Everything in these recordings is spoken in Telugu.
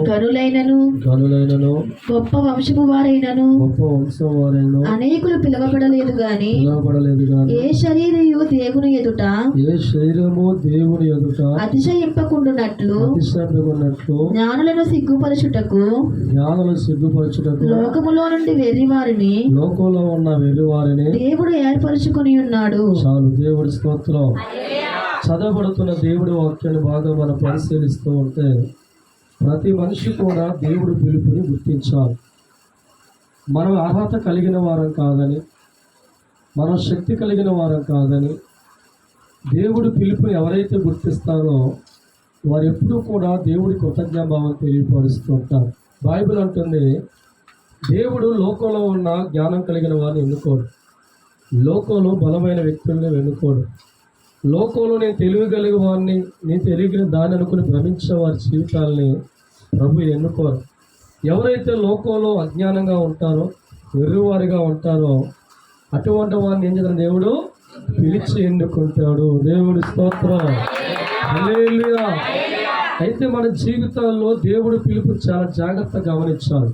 గనులైనను గొప్ప వంశము వారైనను అనేకులు పిలవబడలేదు గాని ఏ శరీరము దేవుని ఎదుట అతిశయింపకుండునట్లు జ్ఞానులను సిగ్గుపరచుటకు లోకములో నుండి లోకంలో ఉన్న వెర్రివారిని దేవుడు ఏర్పరచుకొని ఉన్నాడు. చాలు. దేవుడి స్తోత్రం. చదవబడుతున్న దేవుడి వాక్యాన్ని బాగా మనం పరిశీలిస్తూ ఉంటే ప్రతి మనిషి కూడా దేవుడి పిలుపుని గుర్తించాలి. మనం అర్హత కలిగిన వారం కాదని, మనం శక్తి కలిగిన వారం కాదని దేవుడి పిలుపుని ఎవరైతే గుర్తిస్తారో వారు ఎప్పుడూ కూడా దేవుడి కృతజ్ఞాభావం తెలియపరుస్తూ ఉంటారు. బైబిల్ అంటుంది, దేవుడు లోకంలో ఉన్న జ్ఞానం కలిగిన వారిని ఎన్నుకోడు, లోకంలో బలమైన వ్యక్తుల్ని ఎన్నుకోడు, లోకంలో నేను తెలియగలిగిన వారిని, నేను తెలియగలిగిన దాన్ని అనుకుని భ్రమించే వారి జీవితాలని ప్రభు ఎన్నుకోరు. ఎవరైతే లోకంలో అజ్ఞానంగా ఉంటారో, వెర్రివారిగా ఉంటారో అటువంటి వారిని ఏం చేద్దాం, దేవుడు పిలిచి ఎన్నుకుంటాడు. దేవుడి స్తోత్రం. హల్లెలూయా. అయితే మన జీవితాల్లో దేవుడి పిలుపు చాలా జాగ్రత్తగా గమనించాలి.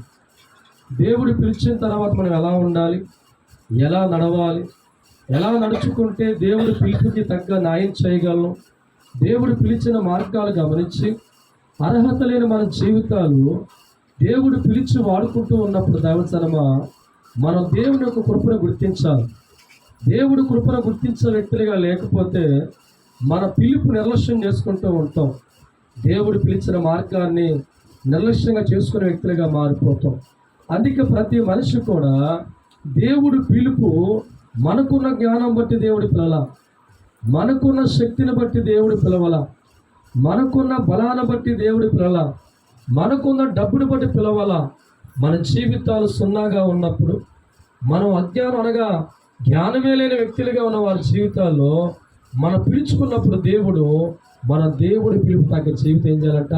దేవుడు పిలిచిన తర్వాత మనం ఎలా ఉండాలి, ఎలా నడవాలి, ఎలా నడుచుకుంటే దేవుడి పిలుపుకి తగ్గ న్యాయం చేయగలను, దేవుడు పిలిచిన మార్గాలు గమనించి అర్హత లేని మన జీవితాలు దేవుడు పిలిచి వాడుకుంటూ ఉన్నప్పుడు దైవజనమా మనం దేవుని యొక్క కృపను గుర్తించాలి. దేవుడి కృపను గుర్తించే వ్యక్తులుగా లేకపోతే మన పిలుపు నిర్లక్ష్యం చేసుకుంటూ ఉంటాం. దేవుడు పిలిచిన మార్గాన్ని నిర్లక్ష్యంగా చేసుకునే వ్యక్తులుగా మారిపోతాం. అందుకే ప్రతి మనిషి కూడా దేవుడి పిలుపు మనకున్న జ్ఞానం బట్టి దేవుడి పిలవాల, మనకున్న శక్తిని బట్టి దేవుడి పిలవాల, మనకున్న బలాన్ని బట్టి దేవుడి పిలవాల, మనకున్న డబ్బుని బట్టి పిలవాల. మన జీవితాలు సున్నాగా ఉన్నప్పుడు, మనం అజ్ఞానం అనగా జ్ఞానమే లేని వ్యక్తులుగా ఉన్న వారి జీవితాల్లో మనం పిలుచుకున్నప్పుడు దేవుడి పిలుపు తగ్గ జీవితం ఏం చేయాలంట,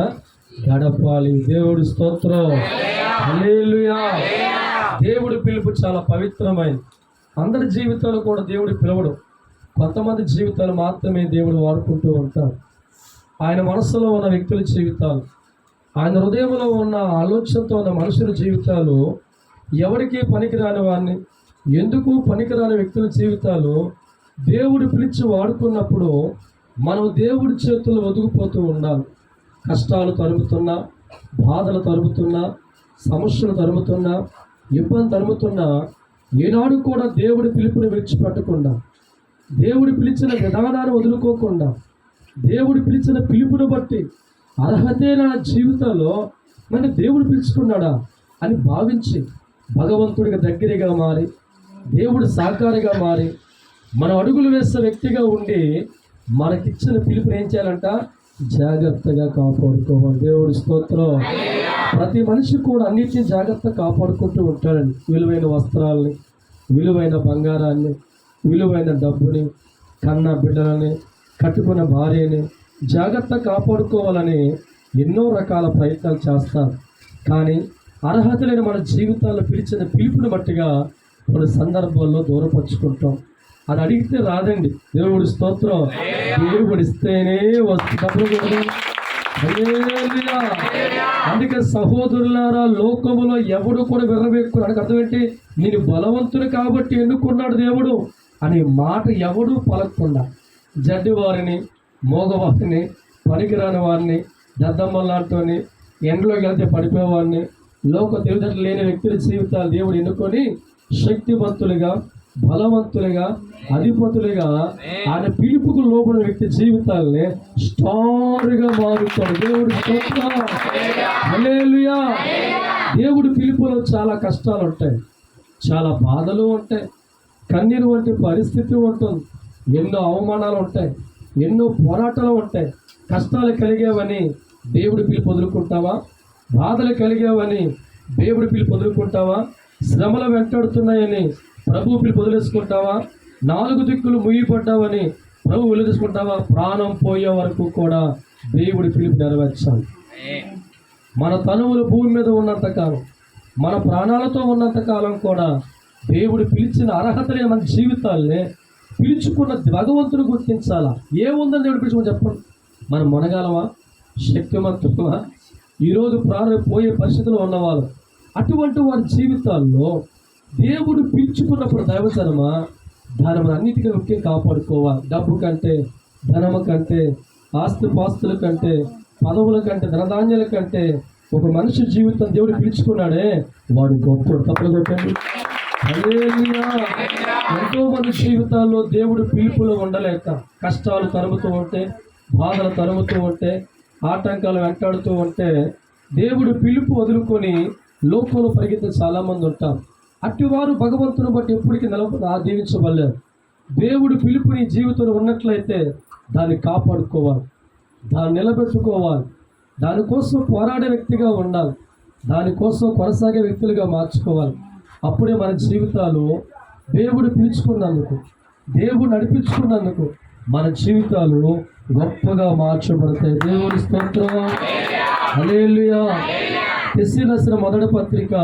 గడపాలి. దేవుడి స్తోత్రం. హల్లెలూయా. దేవుడి పిలుపు చాలా పవిత్రమైనది. అందరి జీవితాలు కూడా దేవుడు పిలవడు, కొంతమంది జీవితాలు మాత్రమే దేవుడు వాడుకుంటూ ఉంటారు. ఆయన మనసులో ఉన్న వ్యక్తుల జీవితాలు, ఆయన హృదయంలో ఉన్న ఆలోచనతో ఉన్న మనుషుల జీవితాలు, ఎవరికి పనికిరాని వారిని, ఎందుకు పనికిరాని వ్యక్తుల జీవితాలు దేవుడు పిలిచి వాడుకున్నప్పుడు మనం దేవుడి చేతుల్లో ఒదిగిపోతూ ఉండాలి. కష్టాలు తరుముతున్నా, బాధలు తరుముతున్నా, సమస్యలు తరుముతున్నా, ఇబ్బంది తరుముతున్నా ఏనాడు కూడా దేవుడి పిలుపుని విడిచిపెట్టకుండా, దేవుడు పిలిచిన విధానాన్ని వదులుకోకుండా, దేవుడు పిలిచిన పిలుపుని బట్టి అర్హతే నా జీవితంలో మన దేవుడు పిలుచుకున్నాడా అని భావించి భగవంతుడికి దగ్గరగా మారి, దేవుడి సహకారిగా మారి, మనం అడుగులు వేసే వ్యక్తిగా ఉండి మనకిచ్చిన పిలుపుని ఏం చేయాలంట, జాగ్రత్తగా కాపాడుకోవాలి. దేవుడి స్తోత్రం. ప్రతి మనిషి కూడా అన్నిటిని జాగ్రత్తగా కాపాడుకుంటూ ఉంటాడండి. విలువైన వస్త్రాలని, విలువైన బంగారాన్ని, విలువైన డబ్బుని, కన్న బిడ్డలని, కట్టుకున్న భార్యని జాగ్రత్త కాపాడుకోవాలని ఎన్నో రకాల ప్రయత్నాలు చేస్తారు. కానీ అర్హత లేని మన జీవితాల్లో పిలిచిన పిలుపుని బట్టిగా కొన్ని సందర్భాల్లో దూరపరుచుకుంటాం. అది అడిగితే రాదండి. దేవుడి స్తోత్రం. దేవుడు ఇస్తేనే వస్తుంది. అందుకే సహోదరులారా, లోకములో ఎవడు కూడా విర్రవేక్కుని అనకు అర్థం ఏంటి, నేను బలవంతుని కాబట్టి ఎన్నుకున్నాడు దేవుడు అనే మాట ఎవడు పలకకుండా జడ్డి వారిని, మోగవారిని, పనికిరాని వారిని, దద్దమ్మలాంటి ఎండలోకి వెళ్తే పడిపోయేవారిని, లోక తెలివితేటలు లేని వ్యక్తుల జీవితాలు దేవుడు ఎన్నుకొని శక్తివంతులుగా, బలవంతులుగా, అధిపతులుగా ఆయన పిలుపుకు లోపల వ్యక్తి జీవితాలని స్టార్గా మారుతాడు. దేవుడి స్తోత్రం. హల్లెలూయా. దేవుడి పిలుపులో చాలా కష్టాలు ఉంటాయి, చాలా బాధలు ఉంటాయి, కన్నీరు వంటి పరిస్థితి ఉంటుంది, ఎన్నో అవమానాలు ఉంటాయి, ఎన్నో పోరాటాలు ఉంటాయి. కష్టాలు కలిగేవని దేవుడి పిలుపు వదులుకుంటావా? బాధలు కలిగేవని దేవుడి పిలుపు వదులుకుంటావా? శ్రమలు వెంటాడుతున్నాయని ప్రభు పిలుపు వదిలేసుకుంటావా? 4 దిక్కులు ముయ్యబడ్డావని ప్రభు వదిలేసుకుంటావా? ప్రాణం పోయే వరకు కూడా దేవుడి పిలుపు నెరవేర్చాలి. మన తనువులు భూమి మీద ఉన్నంతకాలం, మన ప్రాణాలతో ఉన్నంతకాలం కూడా దేవుడు పిలిచిన అర్హత లేని మన జీవితాల్ని పిలుచుకున్న భగవంతుడు గుర్తించాలా. ఏముందని దేవుడు పిలుచుకుని చెప్పండి. మనం మునగాలమా, శక్తిమంతుమా, ఈరోజు పోయే పరిస్థితిలో ఉన్నవాళ్ళు, అటువంటి వారి జీవితాల్లో దేవుడు పిలుచుకున్నప్పుడు దైవజనమా దాని మన అన్నిటికీ ముఖ్యం కాపాడుకోవాలి. డబ్బు కంటే, ధనము కంటే, ఆస్తిపాస్తుల కంటే, పదవుల కంటే, ధనధాన్యాల కంటే ఒక మనిషి జీవితం దేవుడు పిలుచుకున్నాడే వాడు గొప్పడు. తప్పలు కొట్టండి. హల్లెలూయా. ఎంతో మంది జీవితాల్లో దేవుడు పిలుపులో ఉండలేక కష్టాలు తరుముతూ ఉంటే, బాధలు తరుముతూ ఉంటే, ఆటంకాలు వెంటాడుతూ ఉంటే దేవుడు పిలుపు వదులుకొని లోకంలో పరిగెత్తే చాలామంది ఉంటారు. అట్టివారు భగవంతుని బట్టి ఎప్పటికీ దీవించబడలేరు. దేవుడు పిలుపు నీ జీవితంలో ఉన్నట్లయితే దాన్ని కాపాడుకోవాలి, దాన్ని నిలబెట్టుకోవాలి, దానికోసం పోరాడే వ్యక్తిగా ఉండాలి, దానికోసం కొనసాగే వ్యక్తులుగా మార్చుకోవాలి. అప్పుడే మన జీవితాలు దేవుడు పిలుచుకున్నందుకు, దేవుడు నడిపించుకున్నందుకు మన జీవితాలు గొప్పగా మార్చబడతాయి. దేవుడి స్తోత్రం. హల్లెలూయా. ఎస్సీ రాసిన మొదటి పత్రిక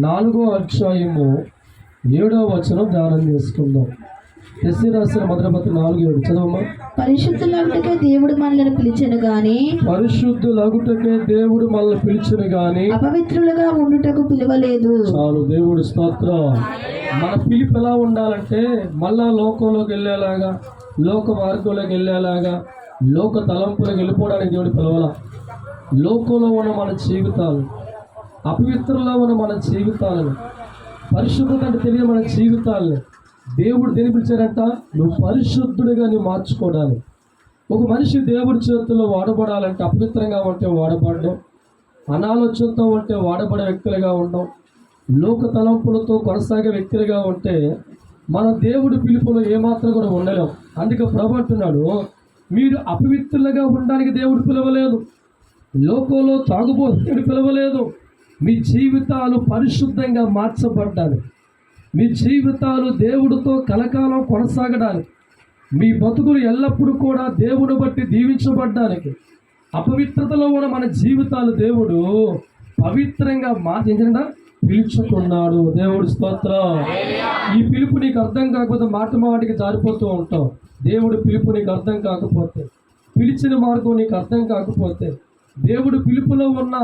4వ అధ్యాయము 7వ వచనం ధ్యానం చేసుకుందాం. ఎస్సీ రాసిన మొదటి పత్రిక 4:7 చదవమ్మా. పరిశుద్ధులగుటకే దేవుడు మనల్ని పిలిచెను గాని, పరిశుద్ధులగుటకే దేవుడు మనల్ని పిలిచెను గాని అపవిత్రులుగా ఉండుటకు పిలవలేదు. చాలు. దేవుడి స్తోత్రం. మన పిలుపు ఎలా ఉండాలంటే మళ్ళా లోకంలోకి వెళ్ళేలాగా, లోక మార్గంలోకి వెళ్ళేలాగా, లోక తలంపులకు వెళ్ళిపోవడానికి దేవుడు పిలవాల. లోకంలో ఉన్న మన జీవితాలు, అపవిత్రంలో ఉన్న మన జీవితాలను, పరిశుద్ధత అంటే తెలియని మన జీవితాలను దేవుడు దేని పిలిచారంట? నువ్వు పరిశుద్ధుడిగా నువ్వు మార్చుకోవడానికి. ఒక మనిషి దేవుడి చేతుల్లో వాడబడాలంటే అపవిత్రంగా ఉంటే వాడబడడం, అనాలోచనతో ఉంటే వాడబడే వ్యక్తులుగా ఉండడం, లోక తలంపులతో కొనసాగే వ్యక్తులుగా ఉంటే మన దేవుడి పిలుపులో ఏమాత్రం కూడా ఉండలేం. అందుకే ప్రభు అంటున్నాడు, మీరు అపవిత్రులుగా ఉండడానికి దేవుడు పిలవలేదు, లోకంలో తాగుబోతుడు పిలవలేదు. మీ జీవితాలు పరిశుద్ధంగా మార్చబడ్డాలి, మీ జీవితాలు దేవుడితో కలకాలం కొనసాగడానికి, మీ బతుకులు ఎల్లప్పుడూ కూడా దేవుని బట్టి దీవించబడ్డానికి. అపవిత్రతలో ఉన్న మన జీవితాలు దేవుడు పవిత్రంగా మార్చకుండా పిలుచుకున్నాడు. దేవుడి స్తోత్రం. ఈ పిలుపు నీకు అర్థం కాకపోతే మాటికి జారిపోతూ ఉంటావు. దేవుడి పిలుపు నీకు అర్థం కాకపోతే, పిలిచిన మార్గం నీకు అర్థం కాకపోతే, దేవుడు పిలుపులో ఉన్న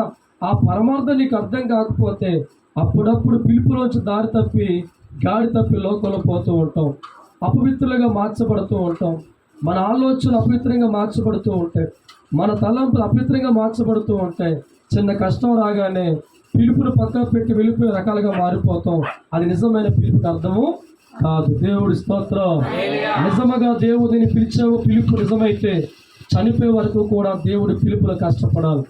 ఆ పరమార్థం నీకు అర్థం కాకపోతే అప్పుడప్పుడు పిలుపులోంచి దారి తప్పి గాడి తప్పి లోకంలో పోతూ ఉంటాం, అపవిత్రులుగా మార్చబడుతూ ఉంటాం. మన ఆలోచనలు అపవిత్రంగా మార్చబడుతూ ఉంటాయి, మన తలంపులు అపవిత్రంగా మార్చబడుతూ ఉంటాయి. చిన్న కష్టం రాగానే పిలుపును పక్కన పెట్టి వెళ్ళిపోయే రకాలుగా మారిపోతాం. అది నిజమైన పిలుపుకి అర్థము కాదు. దేవుడి స్తోత్రం. నిజముగా దేవుడిని పిలిచావు, పిలుపు నిజమైతే చనిపోయే వరకు కూడా దేవుడి పిలుపులో కష్టపడాలి.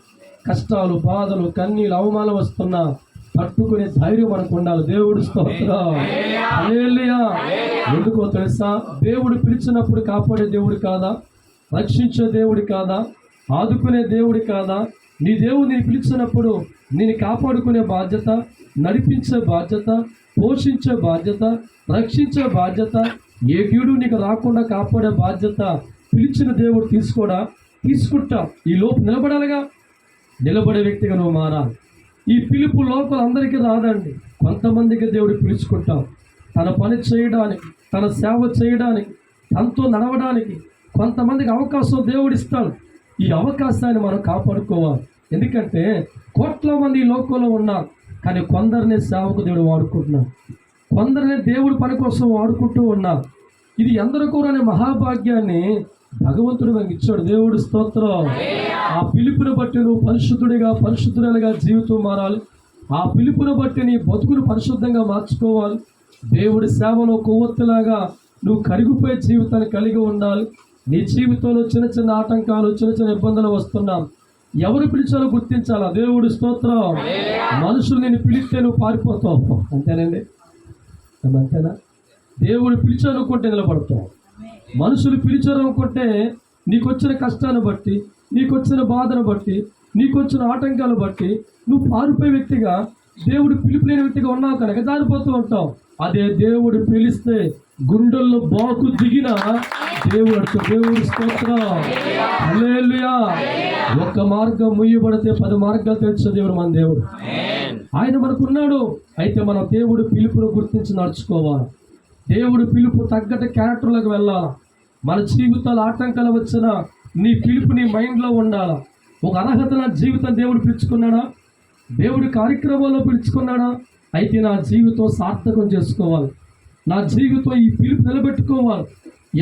కష్టాలు, బాధలు, కన్నీళ్ళు, అవమానం వస్తున్నా తట్టుకునే ధైర్యం మనకు ఉండాలి. దేవుడి స్తోత్రం. హల్లెలూయా. ఎందుకో తెలుసా? దేవుడు పిలిచినప్పుడు కాపాడే దేవుడు కాదా? రక్షించే దేవుడి కాదా? ఆదుకునే దేవుడి కాదా? నీ దేవుడు నేను పిలిచినప్పుడు నేను కాపాడుకునే బాధ్యత, నడిపించే బాధ్యత, పోషించే బాధ్యత, రక్షించే బాధ్యత, ఏ కీడు నీకు రాకుండా కాపాడే బాధ్యత పిలిచిన దేవుడు తీసుకుంటా. ఈ లోపు నిలబడాలిగా. నిలబడే వ్యక్తిగా నువ్వు మారాలి. ఈ పిలుపు లోపల అందరికీ రాదండి. కొంతమందికి దేవుడు పిలుచుకుంటాం, తన పని చేయడానికి, తన సేవ చేయడానికి, తనతో నడవడానికి కొంతమందికి అవకాశం దేవుడు ఇస్తాడు. ఈ అవకాశాన్ని మనం కాపాడుకోవాలి. ఎందుకంటే కోట్ల మంది ఈ లోకంలో ఉన్నారు, కానీ కొందరిని సేవకు దేవుడు వాడుకుంటున్నాడు, కొందరిని దేవుడు పని కోసం వాడుకుంటూ ఉన్నారు. ఇది ఎందరికో అనే మహాభాగ్యాన్ని భగవంతుడు మనకి ఇచ్చాడు. దేవుడి స్తోత్రం. ఆ పిలుపుని బట్టి నువ్వు పరిశుద్ధులుగా జీవితం మారాలి. ఆ పిలుపుని బట్టి నీ బతుకును పరిశుద్ధంగా మార్చుకోవాలి. దేవుడి సేవలో కొవ్వొత్తులాగా నువ్వు కరిగిపోయే జీవితాన్ని కలిగి ఉండాలి. నీ జీవితంలో చిన్న చిన్న ఆటంకాలు, చిన్న చిన్న ఇబ్బందులు వస్తున్నాం, ఎవరు పిలిచారో గుర్తించాలా. దేవుడి స్తోత్రం. మనుషులు నేను పిలిస్తే నువ్వు పారిపోతావు, అంతేనండి, అంతేనా? దేవుడు పిలిచారనుకుంటే నిలబడతావు. మనుషులు పిలిచారనుకుంటే నీకు వచ్చిన కష్టాన్ని బట్టి, నీకు వచ్చిన బాధను బట్టి, నీకు వచ్చిన ఆటంకాలు బట్టి నువ్వు పారిపోయే వ్యక్తిగా, దేవుడు పిలుపులేని వ్యక్తిగా ఉన్నావు కనుక జారిపోతూ ఉంటావు. అదే దేవుడు పిలిస్తే గుండెల్లో బాకు దిగిన దేవుడి స్తోత్రం. హల్లెలూయా. ఒక్క మార్గం ముయ్యబడితే 10 మార్గాలు తెరిచే దేవుడు మన దేవుడు. ఆయన మనకున్నాడు. అయితే మనం దేవుడు పిలుపును గుర్తించి నడుచుకోవాలి. దేవుడు పిలుపు తగ్గట్టు క్యారెక్టర్లోకి వెళ్ళాలి. మన జీవితాలు ఆటంకాలు వచ్చినా నీ పిలుపు నీ మైండ్లో ఉండాలి. ఒక అర్హత నా జీవితం దేవుడు పిలుచుకున్నాడా? దేవుడి కార్యక్రమంలో పిలుచుకున్నాడా? అయితే నా జీవితం సార్థకం చేసుకోవాలి, నా జీవితం ఈ పిలుపు నిలబెట్టుకోవాలి.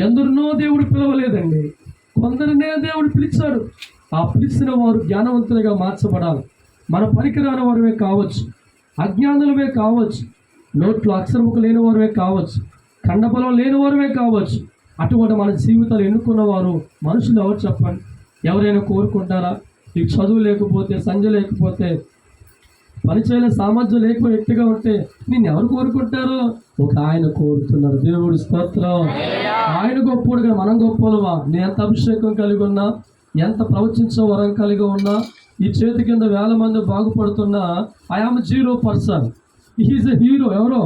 ఎందరినో దేవుడు పిలవలేదండి, కొందరినే దేవుడు పిలిచాడు. ఆ పిలిచిన వారు జ్ఞానవంతులుగా మార్చబడాలి. మన పనికిరాని వారమే కావచ్చు, అజ్ఞానులమే కావచ్చు, నోట్లో అక్షరముకు లేని వారమే కావచ్చు, కండబలం లేని వారమే కావచ్చు. అటువంటి మన జీవితాలు ఎన్నుకున్న వారు మనుషులు ఎవరు చెప్పండి? ఎవరైనా కోరుకుంటారా? నీకు చదువు లేకపోతే, సంజ లేకపోతే, పని చేయలే సామర్థ్యం లేకపోతే, వ్యక్తిగా ఉంటే నిన్ను ఎవరు కోరుకుంటారు? ఒక ఆయన కోరుతున్నారు. దేవుడి స్తోత్రం. ఆయన గొప్పోడుగా మనం గొప్పలవా? నేను ఎంత అభిషేకం కలిగి ఉన్నా, ఎంత ప్రవచించే వరం కలిగి ఉన్నా, ఈ చేతి కింద 1000 మంది బాగుపడుతున్నా, I am 0%. Is a hero. ఎవరో?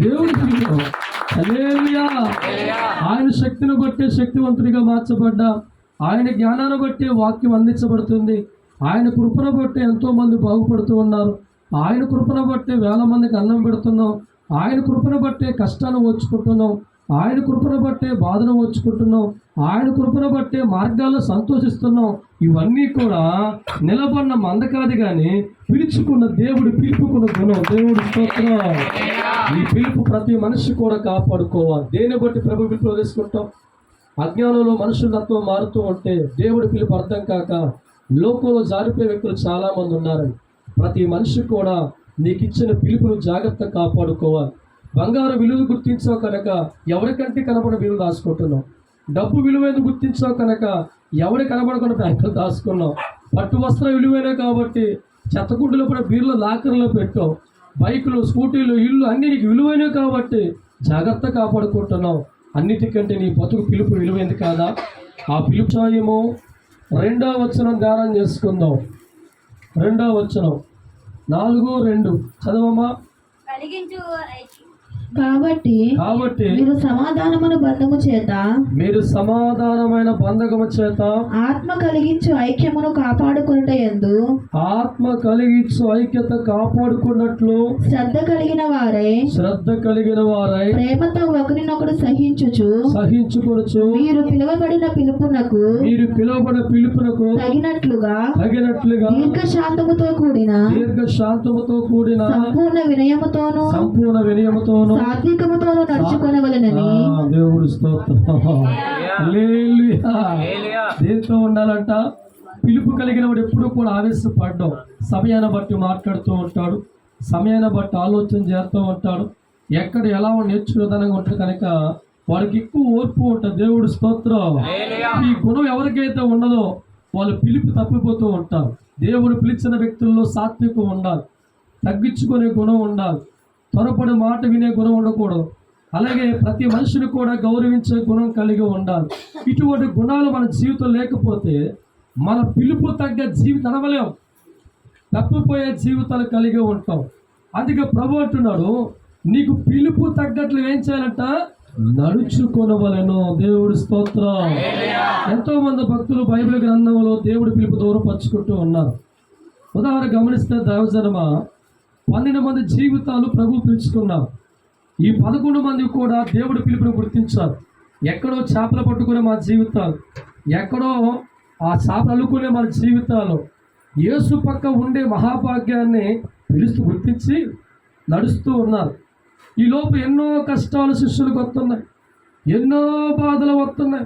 దేవుడి హీరో. హల్లెలూయా. ఆయన శక్తిని బట్టే శక్తివంతుడిగా మార్చబడ్డా, ఆయన జ్ఞానాన్ని బట్టే వాక్యం అందించబడుతుంది, ఆయన కృపను బట్టే ఎంతో మంది బాగుపడుతూ ఉన్నారు, ఆయన కృపను బట్టే 1000 మందికి అన్నం పెడుతున్నాం, ఆయన కృపను బట్టే కష్టాన్ని ఓర్చుకుంటున్నాం, ఆయన కృపను బట్టే బాధను ఓర్చుకుంటున్నాం, ఆయన కృపను బట్టే మార్గాల్లో సంతోషిస్తున్నాం. ఇవన్నీ కూడా నిలబడిన మంద కాదు కానీ పిలుచుకున్న దేవుడు పిలుపుకున్న గుణం. దేవుడు స్తోత్రం. ఈ పిలుపు ప్రతి మనిషి కూడా కాపాడుకోవాలి. దేన్ని బట్టి ప్రభు పిలుపు తీసుకుంటాం? అజ్ఞానంలో మనుషులతో మారుతూ ఉంటే దేవుడి పిలుపు అర్థం కాక లోకంలో జారిపోయే వ్యక్తులు చాలామంది ఉన్నారండి. ప్రతి మనిషి కూడా నీకు ఇచ్చిన పిలుపును జాగ్రత్తగా కాపాడుకోవాలి. బంగారు విలువ గుర్తించావు కనుక ఎవరికంటే కనబడిన విలువ దాచుకుంటున్నావు. డబ్బు విలువైన గుర్తించావు కనుక ఎవరి కనబడకుండా బ్యాంకులు దాచుకున్నావు. పట్టు వస్త్ర విలువైన కాబట్టి చెత్తకుండలో కూడా బీర్లో లాకర్లో పెట్టావు. బైకులు, స్కూటీలు, ఇల్లు అన్నీ నీకు విలువైనవి కాబట్టి జాగ్రత్త కాపాడుకుంటున్నావు. అన్నిటికంటే నీ బతుకు పిలుపు విలువైంది కాదా? ఆ పిలుపు ఏమో 2వ వచనం ధ్యానం చేసుకుందాం. 2వ వచనం 4:2 చదవమ్మా. కాబట్టి మీరు సమాధానమైన బంధకము చేత ఆత్మ కలిగించు ఐక్యమును కాపాడుకొనుటయందు ఐక్యత కాపాడుకున్నట్లు శ్రద్ధ కలిగిన వారై ప్రేమతో ఒకరినొకడు సహించుకొనుచు మీరు పిలువబడిన పిలుపునకు తగినట్లుగా దీర్ఘశాంతముతో కూడిన సంపూర్ణ వినయముతోను సాత్వికముతోను నడుచుకొనవలెనని. దేవుడు స్తోత్రం. హల్లెలూయా. దేంతో ఉండాలంట? పిలుపు కలిగిన వాడు ఎప్పుడు కూడా ఆవేశపడ్డం, సమయాన్ని బట్టి మాట్లాడుతూ ఉంటాడు, సమయాన్ని బట్టి ఆలోచన చేస్తూ ఉంటాడు, ఎక్కడ ఎలా నేర్చుకునేదనంగా ఉంటుంది కనుక వాడికి ఎక్కువ ఓర్పు ఉంటుంది. దేవుడు స్తోత్రం. ఈ గుణం ఎవరికైతే ఉండదో వాళ్ళు పిలుపు తప్పిపోతూ ఉంటారు. దేవుడు పిలిచిన వ్యక్తుల్లో సాత్వికం ఉండాలి, తగ్గించుకునే గుణం ఉండాలి, త్వరపడి మాట వినే గుణం ఉండకూడదు. అలాగే ప్రతి మనిషిని కూడా గౌరవించే గుణం కలిగి ఉండాలి. ఇటువంటి గుణాలు మన జీవితం లేకపోతే మన పిలుపు తగ్గ జీవితం అనవలేం, తప్పిపోయే జీవితాలు కలిగి ఉంటాం. అందుకే ప్రభు అంటున్నాడు, నీకు పిలుపు తగ్గట్లు ఏం చేయాలంట? నడుచుకొనవలెను. దేవుడి స్తోత్రం. ఎంతో మంది భక్తులు బైబిల్ గ్రంథంలో దేవుడి పిలుపు దూరపరుచుకుంటూ ఉన్నారు. ఉదాహరణ గమనిస్తే దైవజనమా 12 మంది జీవితాలు ప్రభు పిలుచుకున్నారు. ఈ 11 మంది కూడా దేవుడి పిలుపును గుర్తించారు. ఎక్కడో చేపలు పట్టుకునే మన జీవితాలు, ఎక్కడో ఆ చేపలు అల్లుకునే మన జీవితాలు యేసు పక్క ఉండే మహాభాగ్యాన్ని గుర్తించి నడుస్తూ ఉన్నారు. ఈ లోపు ఎన్నో కష్టాలు శిష్యులకు వస్తున్నాయి, ఎన్నో బాధలు వస్తున్నాయి,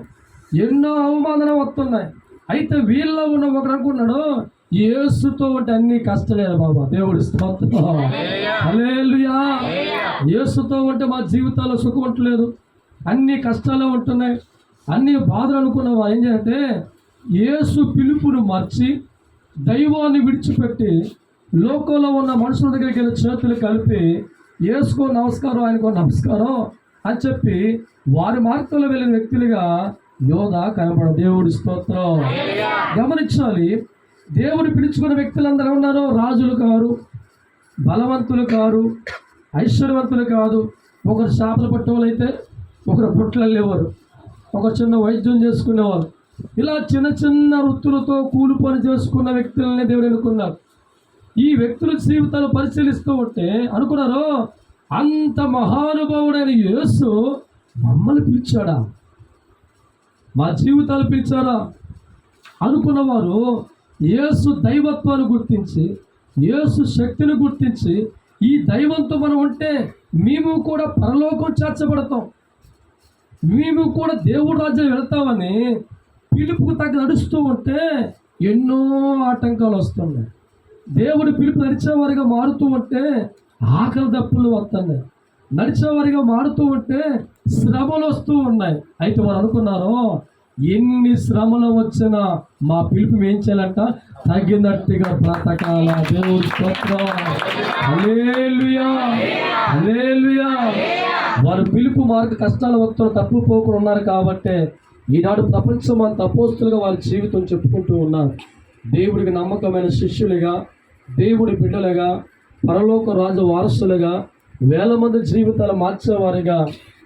ఎన్నో అవమానాలు వస్తున్నాయి. అయితే వీళ్ళలో ఉన్న ఒకరు అనుకున్నాడు, యేసుతో ఉంటే అన్ని కష్టలేదు బాబా. దేవుడి స్తోత్రం. హల్లెలూయా. యేసుతో ఉంటే మా జీవితాల్లో సుఖం ఉండలేదు, అన్ని కష్టాలు ఉంటున్నాయి, అన్ని బాధలు అనుకున్నావా? ఏం చేయాలంటే యేసు పిలుపును మార్చి దైవాన్ని విడిచిపెట్టి లోకంలో ఉన్న మనుషుల దగ్గరికి వెళ్ళి చేతులు కలిపి యేసుకో నమస్కారం, ఆయనకో నమస్కారం అని చెప్పి వారి మార్గంలో వెళ్ళిన వ్యక్తులుగా యోధ కనబడ. దేవుడి స్తోత్రం. గమనించాలి, దేవుడు పిలుచుకున్న వ్యక్తులందరూ ఉన్నారు. రాజులు కారు, బలవంతులు కారు, ఐశ్వర్యవంతులు కాదు. ఒకరు చేపలు పట్టేవాళ్ళు అయితే ఒకరు పుట్టలు వెళ్ళేవారు, ఒక చిన్న వైద్యం చేసుకునేవారు. ఇలా చిన్న చిన్న వృత్తులతో కూలి పని చేసుకున్న వ్యక్తులనే దేవుడు ఎన్నుకున్నారు. ఈ వ్యక్తుల జీవితాలు పరిశీలిస్తూ ఉంటే అనుకున్నారు, అంత మహానుభావుడైన యేసు మమ్మల్ని పిలిచాడా, మా జీవితాలు పిలిచారా అనుకున్నవారు యేసు దైవత్వాన్ని గుర్తించి, యేసు శక్తిని గుర్తించి, ఈ దైవంతో మనం ఉంటే మేము కూడా పరలోకం చేర్చబడతాం, మేము కూడా దేవుడి రాజ్యం వెళ్తామని పిలుపుకు తగ్గ నడుస్తూ ఉంటే ఎన్నో ఆటంకాలు వస్తున్నాయి. దేవుడి పిలుపు నడిచేవారిగా మారుతూ ఉంటే ఆకలి దప్పులు వస్తున్నాయి, నడిచేవారిగా మారుతూ ఉంటే శ్రమలు వస్తూ ఉన్నాయి. అయితే వారు అనుకున్నారు, ఎన్ని శ్రమలు వచ్చినా మా పిలుపు ఏం చేయాలంట, తగినట్టుగా బ్రతకాల. దేవుడి స్తోత్రం, హల్లెలూయా, హల్లెలూయా. వారు పిలుపు మార్గ కష్టాలు వస్తున్న తప్పుపోకుండా ఉన్నారు కాబట్టి ఈనాడు ప్రపంచం అంత అపోస్తులుగా వారి జీవితం చెప్పుకుంటూ ఉన్నారు. దేవుడికి నమ్మకమైన శిష్యులుగా, దేవుడి బిడ్డలుగా, పరలోక రాజు వారసులుగా, వేల మంది జీవితాలు మార్చేవారిగా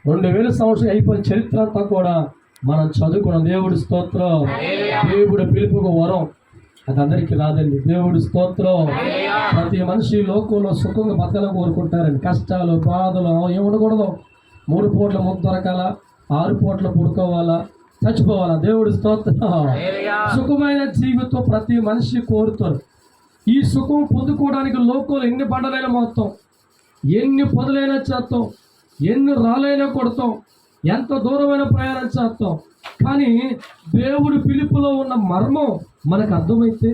2000 సంవత్సరాలు అయిపోయిన చరిత్ర అంతా కూడా మనం చదువుకున్న. దేవుడి స్తోత్రం. దేవుడి పిలుపుకు వరం అది అందరికీ రాదండి. దేవుడి స్తోత్రం. ప్రతి మనిషి లోకంలో సుఖంగా బతకాలని కోరుకుంటారండి. కష్టాలు, బాధలు ఏముండకూడదు. 3 పూట్ల ముద్ద దొరకాల, 6 పూట్ల పుడుకోవాలా, చచ్చిపోవాలా. దేవుడి స్తోత్రం. సుఖమైన జీవితం ప్రతి మనిషి కోరుతారు. ఈ సుఖం పొందుకోవడానికి లోకంలో ఎన్ని బండలైనా మోస్తాం, ఎన్ని పొదలైనా చేస్తాం, ఎన్ని రాళ్ళైనా కొడతాం, ఎంత దూరమైన ప్రయాణం చేస్తాం. కానీ దేవుడి పిలుపులో ఉన్న మర్మం మనకు అర్థమైతే,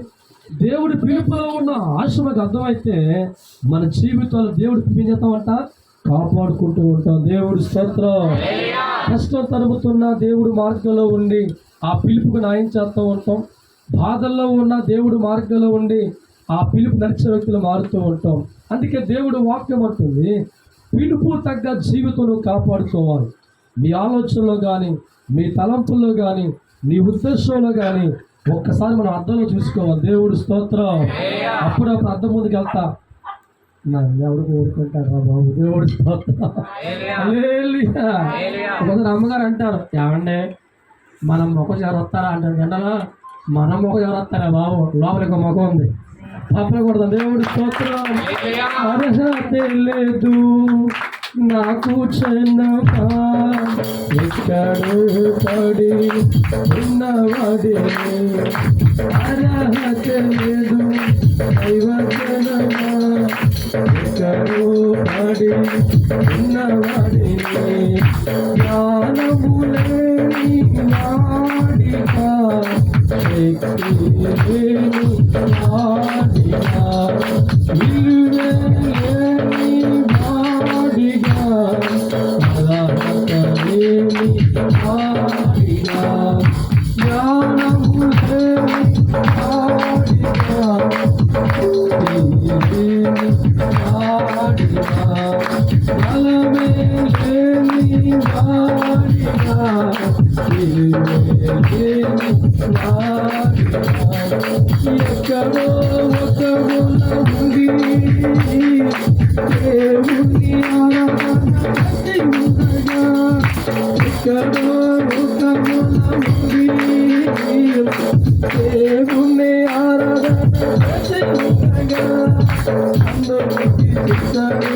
దేవుడి పిలుపులో ఉన్న ఆశ మనకు అర్థమైతే మన జీవితాలు దేవుడి పిలుపు చేస్తామంట కాపాడుకుంటూ ఉంటాం. దేవుడి స్తోత్రం. కష్టం తరుముతున్న దేవుడి మార్గంలో ఉండి ఆ పిలుపుకు న్యాయం చేస్తూ ఉంటాం. బాధల్లో ఉన్న దేవుడి మార్గంలో ఉండి ఆ పిలుపు నడిచే వ్యక్తులు మారుతూ ఉంటాం. అందుకే దేవుడు వాక్యం అంటుంది, పిలుపు తగ్గ జీవితం కాపాడుకోవాలి. మీ ఆలోచనలో కానీ, మీ తలంపుల్లో కానీ, నీ ఉద్దేశంలో కానీ ఒక్కసారి మనం అర్థంలో చూసుకోవాలి. దేవుడు స్తోత్రం. అప్పుడప్పుడు అర్థం ముందుకు వెళ్తా, ఎవరు కోరుకుంటారా బాబు. దేవుడు స్తోత్రం. హల్లెలూయా. ఒకసారి అమ్మగారు అంటారు, ఏమండే మనం మొక్క ఎవరు వస్తారా అంటారు. ఎండలో మనం మొక్క ఎవరు వస్తారా బాబు, లోపలికి ఒక మొక్క ఉంది, తప్పకూడదు. దేవుడి స్తోత్రం. అర్హత లేదు నాకు చెన్నపా, ఎక్కడో పడి ఉన్నవాడే. అర్హత లేదు దైవజనమా, ఎక్కడో పడి ఉన్నవాడే. జ్ఞానములేని వాడిగా, శక్తి లేని వాడిగా, విలువలేని వాడిగా, అర్హత లేని వాడిగా, జ్ఞానము లేని వాడిగా, శక్తి లేని వాడిగా, బలమే లేని వాడిగా, విలువలేని వాడిగా, ఎక్కడో ఒక గుణ ఉంది దేవుని ఆరాధన ఉండగా, ఎక్కడో ఒక గుణ ఉంది దేవుని ఆరాధన ఉండగా, అందరికీ చెప్తాడు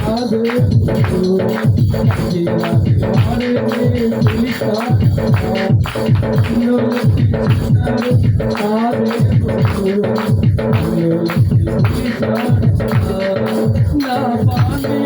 ఆ దేవుడు ఇలాంటి వాడే పిలుస్తాడు, అందరికీ చెప్తాడు ఆ దేవుడు నా పాని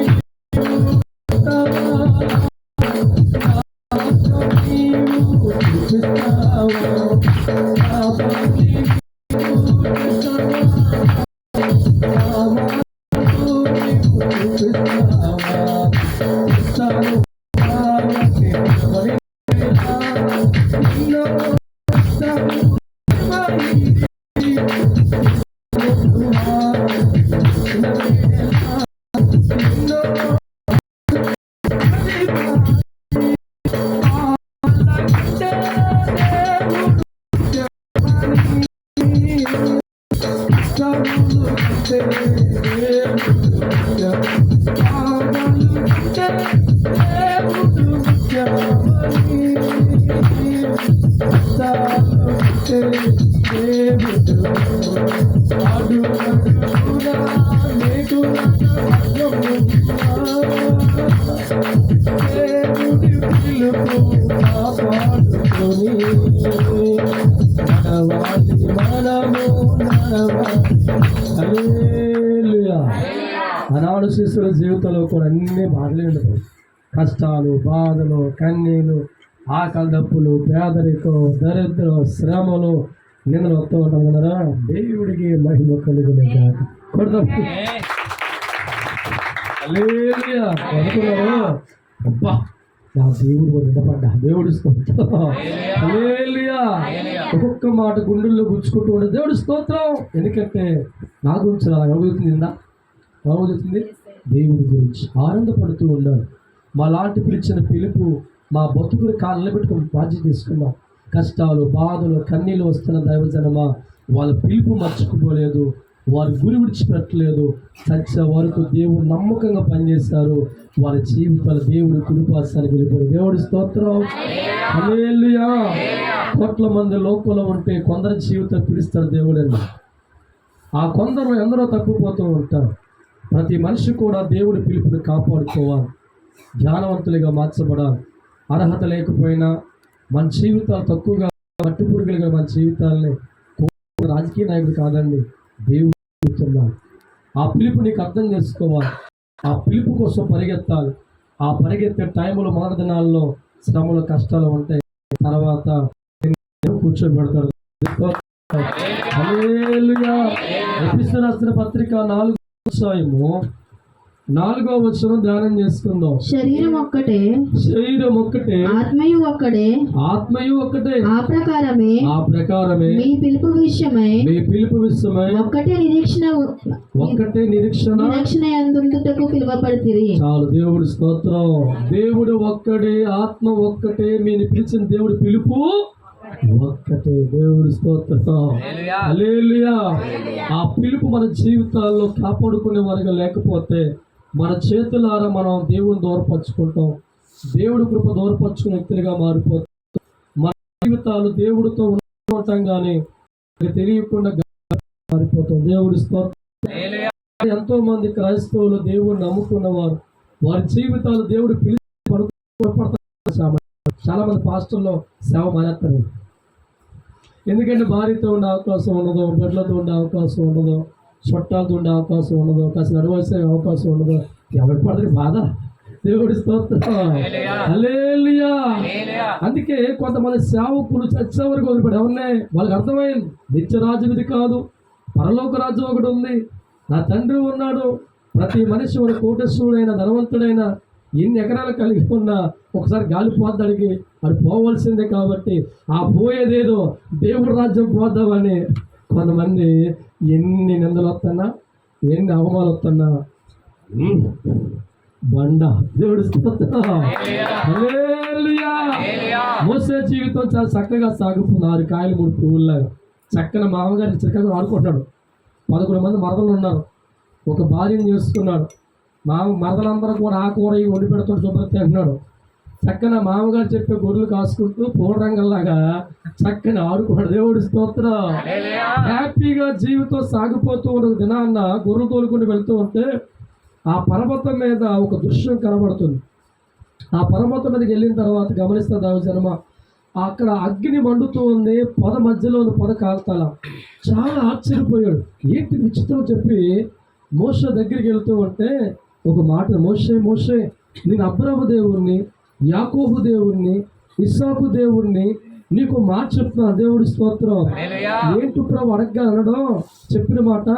నడవాలి మనము హల్లెలూయా. ఆనాడు శిష్యుల జీవితంలో కూడా అన్ని బాధలే ఉండవు. కష్టాలు, బాధలు, కన్నీళ్ళు, ఆకలి దప్పులు, పేదరికం, దరిద్రం, శ్రమలు, నిందలు వస్తూ ఉంటాం కదా. దేవుడికి మహిమ కలుగునే కాదు. కొడతాం. హల్లెలూయా. కొడుతున్నారు. అబ్బా నా దేవుడు నిలబడ్డా. దేవుడు స్తోత్రం. హల్లెలూయా. ఒక్కొక్క మాట గుండెల్లో గుచ్చుకుంటూ ఉండే దేవుడు స్తోత్రం. ఎందుకంటే నా గురించి అలా అవుతుందా? అవుతుంది. దేవుడి గురించి ఆనందపడుతూ ఉన్నారు. మా లాంటి పిలిచిన పిలుపు మా బతుకుని కాళ్ళు నిలబెట్టుకుని బాధ్యత తీసుకున్నాం. కష్టాలు, బాధలు, కన్నీళ్ళు వస్తున్న దైవజనమా వాళ్ళ పిలుపు మర్చిపోలేదు. వారి గురి విడిచిపెట్టలేదు. సత్య వరకు దేవుడు నమ్మకంగా పనిచేశారు. వారి జీవితాలు దేవుడి కుడిపాసాన్ని వెళ్ళిపోయి దేవుడి స్తోత్రం. హల్లెలూయా. కోట్ల మంది లోకంలో ఉంటే కొందరు జీవితం పిలుస్తాడు దేవుడని. ఆ కొందరు ఎందరో తప్పిపోతూ ఉంటారు. ప్రతి మనిషి కూడా దేవుడి పిలుపుని కాపాడుకోవాలి. జ్ఞానవంతులుగా మార్చబడాలి. అర్హత లేకపోయినా మన జీవితాలు తక్కువగా మట్టి పురుగులుగా మన జీవితాలని రాజకీయ నాయకుడు కాదండి, దేవుడు చెప్తున్నాడు. ఆ పిలుపు నీకు అర్థం చేసుకోవాలి. ఆ పిలుపు కోసం పరిగెత్తాలి. ఆ పరిగెత్తే టైంలో మొదటి దినాల్లో శ్రమలు, కష్టాలు ఉంటాయి. తర్వాత కూర్చోబెడతాడు. హల్లెలూయా. ఎఫెసీయులకు రాసిన పత్రిక 4వ వచనం ధ్యానం చేసుకుందాం. శరీరం ఒక్కటే, ఆత్మయు ఒక్కటే. ఆ ప్రకారమే మీ పిలుపు విషయమై ఒక్కటే నిరీక్షణ అందుటకు పిలువబడితిరి. చాలు. దేవుడి స్తోత్రం. దేవుడు ఒక్కడే, ఆత్మ ఒక్కటే. మీరు పిలిచిన దేవుడి పిలుపు ఒక్కటే. దేవుడి స్తోత్రం. హల్లెలూయా. ఆ పిలుపు మన జీవితాల్లో కాపాడుకునే వారిగా లేకపోతే మన చేతులారా మనం దేవుని దూరపరుచుకుంటాం. దేవుడి కృప దూరపరుచుకునే వ్యక్తులుగా మారిపోతాం. మన జీవితాలు దేవుడితో ఉంటాం కానీ తెలియకుండా మారిపోతాం. దేవుడి స్తోత్రం. ఎంతో మంది క్రైస్తవులు దేవుడిని నమ్ముకున్నవారు వారి జీవితాలు దేవుడు పిలిచి చాలా మంది పాస్టర్లో సేవ మానేస్తారు. ఎందుకంటే భార్యతో ఉండే అవకాశం ఉండదు, బిడ్డలతో ఉండే అవకాశం ఉండదు, చుట్టాలతో ఉండే అవకాశం ఉండదు, కాస్త నడవలసే అవకాశం ఉండదు. ఎవరికి పడదు బాధ. దేవుడి స్తోత్రం. హల్లెలూయా. అందుకే కొంతమంది సేవకులు చచ్చే వరకు వదిలిపెట్టి ఎవరినే వాళ్ళకి అర్థమైంది నిత్య రాజ్యం ఇది కాదు, పరలోక రాజ్యం ఒకటి ఉంది. నా తండ్రి ఉన్నాడు. ప్రతి మనిషి ఒక కోటేశ్వరుడైన ధనవంతుడైన ఎన్ని ఎకరాలు కలిగి ఉన్నా ఒకసారి గాలి పోద్దాడికి అది పోవలసిందే. కాబట్టి ఆ పోయేదేదో దేవుడి రాజ్యం పోద్దామని కొంతమంది ఎన్ని నిందలు వస్తున్నా, ఎన్ని అవమానాలు వస్తున్నా బండ. దేవుడి స్తోత్రం. హల్లెలూయా. మోసే జీవితం చాలా చక్కగా సాగుతుంది. 6 కాయలు 3 పువ్వుల్లాగా చక్కని మామగారి చక్కగా ఆడుకుంటాడు. 11 మంది మరదలు ఉన్నారు. ఒక భార్యను చేసుకున్నాడు. మరదలందరూ కూడా ఆ కూర వండి పెడుతూ శుభ్రత అంటున్నాడు. చక్కన మామగారు చెప్పే గొర్రెలు కాసుకుంటూ పూర్ణంగల్లాగా చక్కని ఆడుకున్నాడు. దేవుడి స్తోత్రం. హ్యాపీగా జీవితం సాగిపోతూ ఉన్న దినాన్న గొర్రెలు తోలుకుని వెళ్తూ ఉంటే ఆ పర్వతం మీద ఒక దృశ్యం కనబడుతుంది. ఆ పర్వతం మీదకి వెళ్ళిన తర్వాత గమనిస్తా దైవజనమ అక్కడ అగ్ని మండుతూ ఉంది. పొద మధ్యలో పొద కాల్తాల. చాలా ఆశ్చర్యపోయాడు. ఏంటి విచిత్రం చెప్పి మోషే దగ్గరికి వెళ్తూ ఉంటే ఒక మాట, మోషే నేను అబ్రాము దేవుణ్ణి, యాకోబు దేవుణ్ణి, ఇస్సాకు దేవుణ్ణి నీకు మాట చెప్తున్నా. దేవుడి స్తోత్రం. ఏంటి ప్రభు అడగ్గా అనడం చెప్పిన మాట,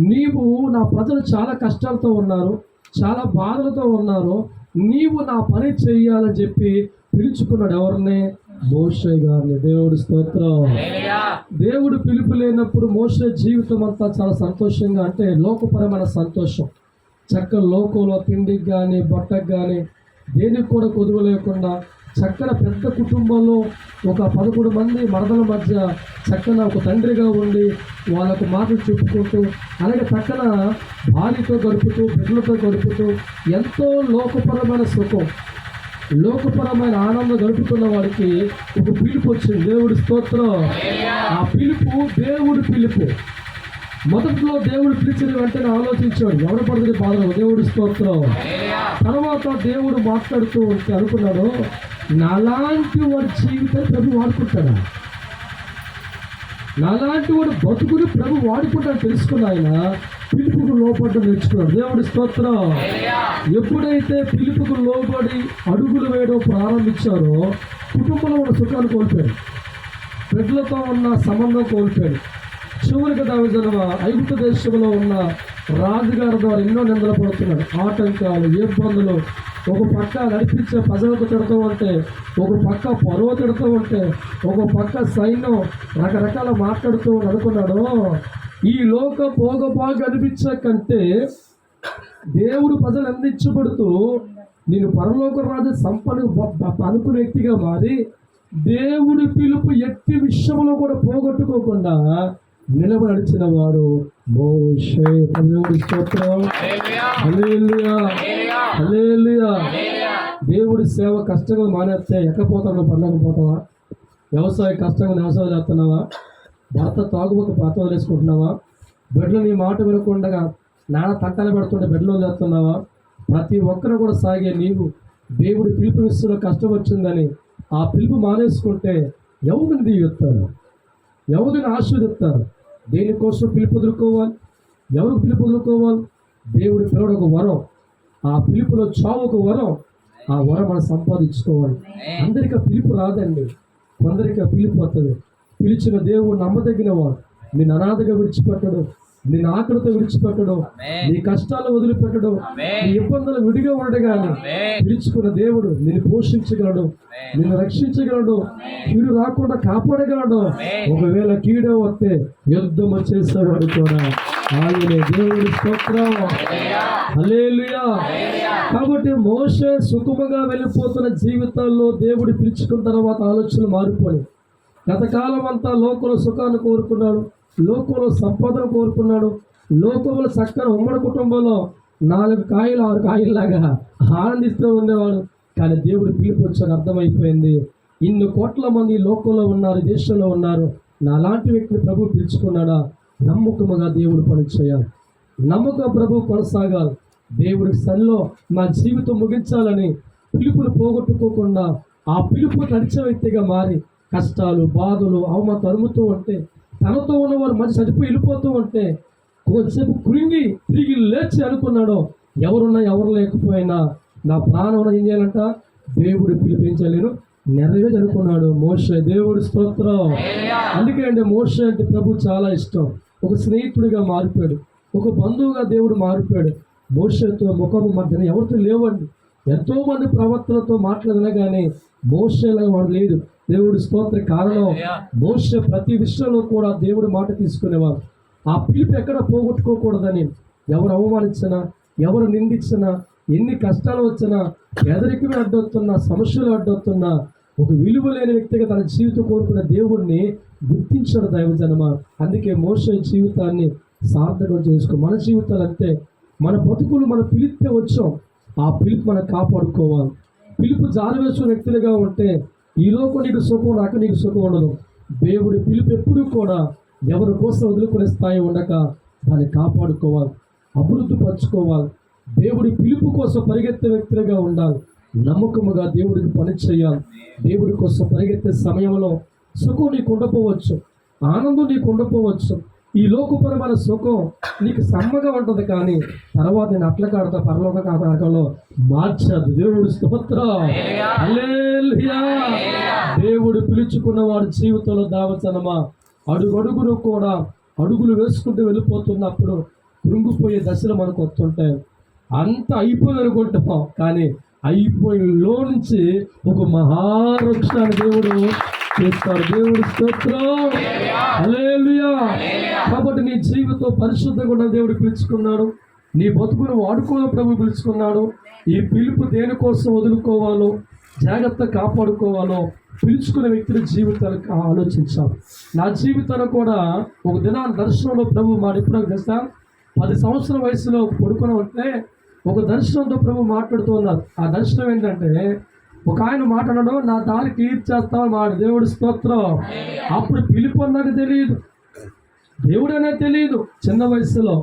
నీవు నా ప్రజలు చాలా కష్టాలతో ఉన్నారు, చాలా బాధలతో ఉన్నారు, నీవు నా పని చెయ్యాలని చెప్పి పిలుచుకున్నాడు. ఎవరిని? మోషే గారిని. దేవుడి స్తోత్రం. దేవుడు పిలుపు లేనప్పుడు మోషే జీవితం అంతా చాలా సంతోషంగా, అంటే లోకపరమైన సంతోషం. చక్కని లోకంలో తిండికి కానీ బట్టకు కానీ దేనికి కూడా కొదువు లేకుండా చక్కన పెద్ద కుటుంబంలో ఒక 11 మంది మరదల మధ్య చక్కన ఒక తండ్రిగా ఉండి వాళ్ళకు మాటలు చెప్పుకుంటూ అలాగే చక్కన భార్యతో గడుపుతూ బిడ్డలతో గడుపుతూ ఎంతో లోకపరమైన సుఖం, లోకపరమైన ఆనందం గడుపుతున్న వాడికి ఒక పిలుపు వచ్చింది. దేవుడి స్తోత్రం. ఆ పిలుపు దేవుడి పిలుపు. మొదట్లో దేవుడు పిలిచిన వెంటనే ఆలోచించాడు, ఎవరు పడుతుంది బాధలో. దేవుడి స్తోత్రం. తర్వాత దేవుడు మాట్లాడుతూ ఉంటే అనుకున్నాడు, నాలాంటి వాడి జీవితం ప్రభు వాడుకుంటాడా? నాలాంటి వాడు బతుకుని ప్రభు వాడుకుంటాడు తెలుసుకున్న ఆయన పిలుపుకు లోపడ్డం నేర్చుకున్నాడు. దేవుడి స్తోత్రం. ఎప్పుడైతే పిలుపుకు లోబడి అడుగులు వేయడం ప్రారంభించారో కుటుంబంలో ఉన్న సుఖాన్ని కోల్పోయాడు, బిడ్డలతో ఉన్న సంబంధం కోల్పోయాడు. చివరికి దావిదనమ ఐగుప్తు దేశంలో ఉన్న రాజుగారి ద్వారా ఎన్నో నిందలు పడుతున్నాడు, ఆటంకాలు, ఇబ్బందులు. ఒక పక్క నడిపించే ప్రజలకు తిడుతూ ఉంటే, ఒక పక్క పొరవ తిడుతూ ఉంటే, ఒక పక్క సైన్యం రకరకాల మాట్లాడుతూ అనుకున్నాడు, ఈ లోక భోగభాగా అనిపించే కంటే దేవుడు ప్రజలు అందించబడుతూ నేను పరలోక రాజు అనుకునే వ్యక్తిగా మారి దేవుడి పిలుపు ఎట్టి విషయంలో కూడా పోగొట్టుకోకుండా నిలబడి నడిచిన వాడు మోషే. దేవుడి స్తోత్రం. హల్లెలూయా, హల్లెలూయా. దేవుడి సేవ కష్టంగా మానేస్తే ఎక్కపోతావు, పండకపోతావా? వ్యవసాయ కష్టంగా వ్యవసాయం చేస్తున్నావా? భర్త తాగుబోక పాత వదిలేసుకుంటున్నావా? బిడ్డలు నీ మాట వినకుండా నాన్న తంటలు పెడుతుంటే బిడ్డలు వదిలేస్తున్నావా? ప్రతి ఒక్కరు కూడా సాగే నీవు దేవుడి పిలుపు విషయంలో కష్టం వచ్చిందని ఆ పిలుపు మానేసుకుంటే ఎవరిని దీవిస్తారు, ఎవరిని ఆశీర్వదిస్తారు? దేనికోసం పిలుపు వదులుకోవాలి? ఎవరికి పిలుపు వదులుకోవాలి? దేవుడి పిలువడు ఒక వరం, ఆ పిలుపులో చావు ఒక వరం. ఆ వరం మనం సంపాదించుకోవాలి. అందరికీ ఆ పిలుపు రాదండి, కొందరికి ఆ పిలుపు వస్తుంది. పిలిచిన దేవుడు నమ్మదగిన వాడు. నేను అనాథగా విడిచిపెట్టడు, నేను ఆకలితో విడిచిపెట్టడం, నీ కష్టాలు వదిలిపెట్టడం, నీ ఇబ్బందులు విడిగా ఉండడు. కానీ పిలుచుకున్న దేవుడు నిన్ను పోషించగలడు, నిన్ను రక్షించగలడు, కీడు రాకుండా కాపాడగలడు. ఒకవేళ కీడు వస్తే యుద్ధం చేసేవాడు కూడా ఆయనే. దేవుడి స్తోత్రం. హల్లెలూయా. కాబట్టి మోషే సుఖముగా వెళ్ళిపోతున్న జీవితాల్లో దేవుడు పిలుచుకున్న తర్వాత ఆలోచనలు మారిపోయి, గతకాలం అంతా లోకంలో సుఖాన్ని కోరుకున్నాడు, లోకంలో సంపదను కోరుకున్నాడు, లోకంలో చక్కని ఉమ్మడి కుటుంబంలో 4 కాయలు 6 కాయల్లాగా ఆనందిస్తూ ఉండేవాడు. కానీ దేవుడు పిలుపు వచ్చాక అర్థమైపోయింది, ఇన్ని కోట్ల మంది లోకంలో ఉన్నారు, దేశంలో ఉన్నారు, నాలాంటి వ్యక్తిని ప్రభు పిలుచుకున్నాడా? నమ్మకముగా దేవుడు పని చేయాలి, నమ్మక ప్రభు కొనసాగాలి. దేవుడి సన్నిలో నా జీవితం ముగించాలని పిలుపును పోగొట్టుకోకుండా ఆ పిలుపు నడిచే వ్యక్తిగా మారి కష్టాలు, బాధలు, అవమానం తరుముతూ ఉంటే, తనతో ఉన్నవారు మంచి చనిపోయి వెళ్ళిపోతూ ఉంటే కొంచెంసేపు కృంగి తిరిగి లేచి అనుకున్నాడు, ఎవరున్నా ఎవరు లేకపోయినా నా ప్రాణం ఏం చేయాలంట? దేవుడు పిలిపించలేను, నెరవేర్చి అనుకున్నాడు మోషే. దేవుడి స్తోత్రం. అందుకే అండి మోషే అంటే ప్రభు చాలా ఇష్టం. ఒక స్నేహితుడిగా మారిపోయాడు, ఒక బంధువుగా దేవుడు మారిపోయాడు. మోషేతో ముఖము మధ్యన ఎవరితో లేవండి. ఎంతోమంది ప్రవక్తలతో మాట్లాడినా కానీ మోషేలాగా వాడు లేదు. దేవుడి స్తోత్ర. కారణం మోషే ప్రతి విషయంలో కూడా దేవుడి మాట తీసుకునేవాడు. ఆ పిలుపు ఎక్కడ పోగొట్టుకోకూడదని ఎవరు అవమానించినా, ఎవరు నిందించినా, ఎన్ని కష్టాలు వచ్చినా, పేదరికమే అడ్డొస్తున్నా, సమస్యలు అడ్డొస్తున్నా, ఒక విలువ లేని వ్యక్తిగా తన జీవితం కోరుకున్న దేవుడిని గుర్తించాడు దైవజనమ. అందుకే మోషే జీవితాన్ని సార్థకం చేసుకో. మన జీవితాలు అంతే, మన బతుకులు మన పిలిస్తే వచ్చాం, ఆ పిలుపు మనం కాపాడుకోవాలి. పిలుపు జారవేసిన వ్యక్తులుగా ఉంటే ఈ లోకం నీకు సుఖం, నాకు నీకు సుఖం ఉండదు. దేవుడి పిలుపు ఎప్పుడూ కూడా ఎవరి కోసం వదులుకునే స్థాయి ఉండక దాన్ని కాపాడుకోవాలి, అభివృద్ధి పరచుకోవాలి. దేవుడి పిలుపు కోసం పరిగెత్తే వ్యక్తులుగా ఉండాలి, నమ్మకముగా దేవుడికి పని చేయాలి. దేవుడి కోసం పరిగెత్తే సమయంలో సుఖం నీకు ఉండకపోవచ్చు, ఆనందం నీకు ఉండకపోవచ్చు, ఈ లోకపరమైన సుఖం నీకు సమ్మగా ఉంటుంది. కానీ తర్వాత నేను అట్ల కాడతా పరలోక కాపాడకంలో మార్చదు. దేవుడు స్తోత్రం. హల్లెలూయా. దేవుడు పిలుచుకున్న వాడి జీవితంలో దావచనమా అడుగడుగును కూడా అడుగులు వేసుకుంటూ వెళ్ళిపోతున్నప్పుడు కృంగిపోయే దశలు మనకు వస్తుంటాయి. అంత అయిపోయింది అనుకుంటాం, కానీ అయిపోయిలో నుంచి ఒక మహావృక్షాన్ని దేవుడు చేస్తాడు. దేవుడి స్తోత్రం. హల్లెలూయా. కాబట్టి నీ జీవితం పరిశుద్ధంగా ఉన్న దేవుడు పిలుచుకున్నాడు, నీ బతుకును వాడుకోవాలో ప్రభు పిలుచుకున్నాడు. ఈ పిలుపు దేనికోసం వదులుకోవాలో, జాగ్రత్త కాపాడుకోవాలో పిలుచుకున్న వ్యక్తుల జీవితాలకు ఆలోచించాలి. నా జీవితాన్ని కూడా ఒక దినాన్ని దర్శనంలో ప్రభు మాట ఎప్పుడు తెలుసా, 10 సంవత్సరాల వయసులో పడుకొని ఉంటే ఒక దర్శనంతో ప్రభు మాట్లాడుతూ ఉన్నారు. ఆ దర్శనం ఏంటంటే, ఒక ఆయన మాట్లాడడం, నా దారి క్లియర్ చేస్తామని మాట. దేవుడి స్తోత్రం. అప్పుడు పిలుపు నాకు తెలియదు, దేవుడనే తెలియదు. చిన్న వయసులో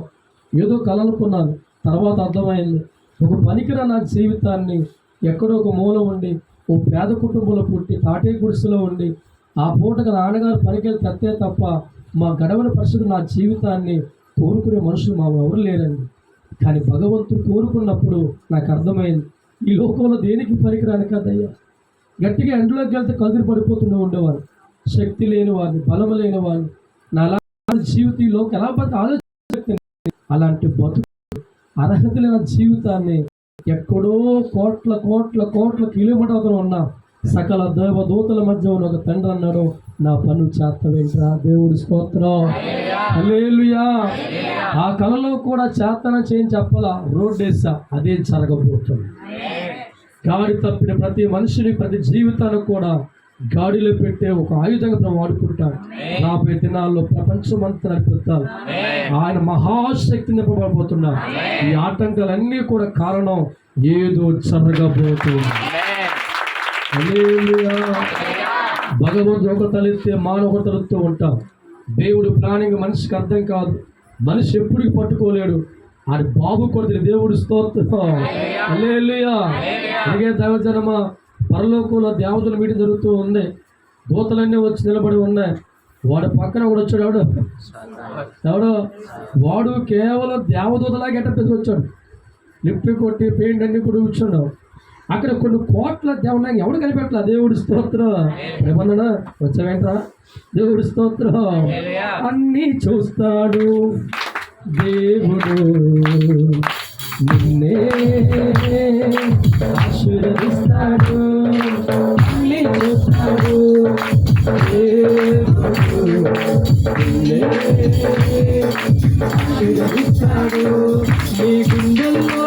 ఏదో కలనుకున్నాను, తర్వాత అర్థమైంది ఒక పనికిరా నా జీవితాన్ని ఎక్కడో ఒక మూల ఉండి, ఓ పేద కుటుంబంలో పుట్టి తాటే గుడిసెలో ఉండి, ఆ పూటకు నాన్నగారు పనికెళ్ళి తత్తే తప్ప మా గడవని పరిస్థితి నా జీవితాన్ని కోరుకునే మనుషులు మా ఎవరు లేరండి. కానీ భగవంతుడు కోరుకున్నప్పుడు నాకు అర్థమైంది, ఈ లోకంలో దేనికి పనికిరాని కదయ్యా. గట్టిగా ఎండలోకి వెళ్తే కదురు పడిపోతూనే ఉండేవారు, శక్తి లేని వారిని, బలం లేని వారిని, నా అలాంటి జీవితం ఈ లోకం ఎలా బతి ఆలోచన, అలాంటి బతుకు అర్హత లేని జీవితాన్ని ఎక్కడో కోట్ల కోట్ల కోట్ల కిలోమీటర్లు ఉన్న సకల దేవదూతల మధ్య ఉన్న ఒక తండ్రి అన్నాడు, నా పన్ను చేతవేంట్రా. దేవుడి స్తోత్రం, హల్లెలూయా. ఆ కళలో కూడా చేతన చేయని చెప్పాలా, రోడ్ వేసా, అదే జరగబోతుంది. గాడి తప్పిన ప్రతి మనిషిని, ప్రతి జీవితానికి కూడా గాడిలో పెట్టే ఒక ఆయుధంగా వాడుకుంటాడు. రాబోయే దినాల్లో ప్రపంచమంతా నడిపిస్తాడు. ఆయన మహాశక్తి నింపబడిపోతున్నాడు. ఈ ఆటంకాలన్నీ కూడా కారణం ఏదో జరగబోతుంది. భగవంతుడు ఒక తలెత్తే మానవ తలెత్తూ ఉంటాం. దేవుడు ప్లానింగ్ మనిషికి అర్థం కాదు, మనిషి ఎప్పటికి పట్టుకోలేడు. అది బాబు కొడుతుంది. దేవుడు స్తోత్రం, హల్లెలూయా. అలాగే దైవజనమ, పరలోకంలో దేవతల మీటింగ్ జరుగుతూ ఉంది. దూతలన్నీ వచ్చి నిలబడి ఉన్నాయి. వాడు పక్కన కూడా వచ్చాడు. ఎవడో వాడు కేవలం దేవదూతలాగా గెటప్ వచ్చాడు. లిఫ్ట్ కొట్టి పెయింట్ అన్ని కూడా కూర్చున్నాడు. అక్కడ కొన్ని కోట్ల దేవుడు ఎవడు కనిపెట్టలా. దేవుడి స్తోత్రం, ఏమన్నా వచ్చావేంట్రా. దేవుడి స్తోత్రం, అన్నీ చూస్తాడు దేవుడు, నిన్నే ఆశీర్వదిస్తాడు, అన్నీ చూస్తాడు దేవుడు, నిన్నే ఆశీర్వదిస్తాడు. నీ గుండెల్లో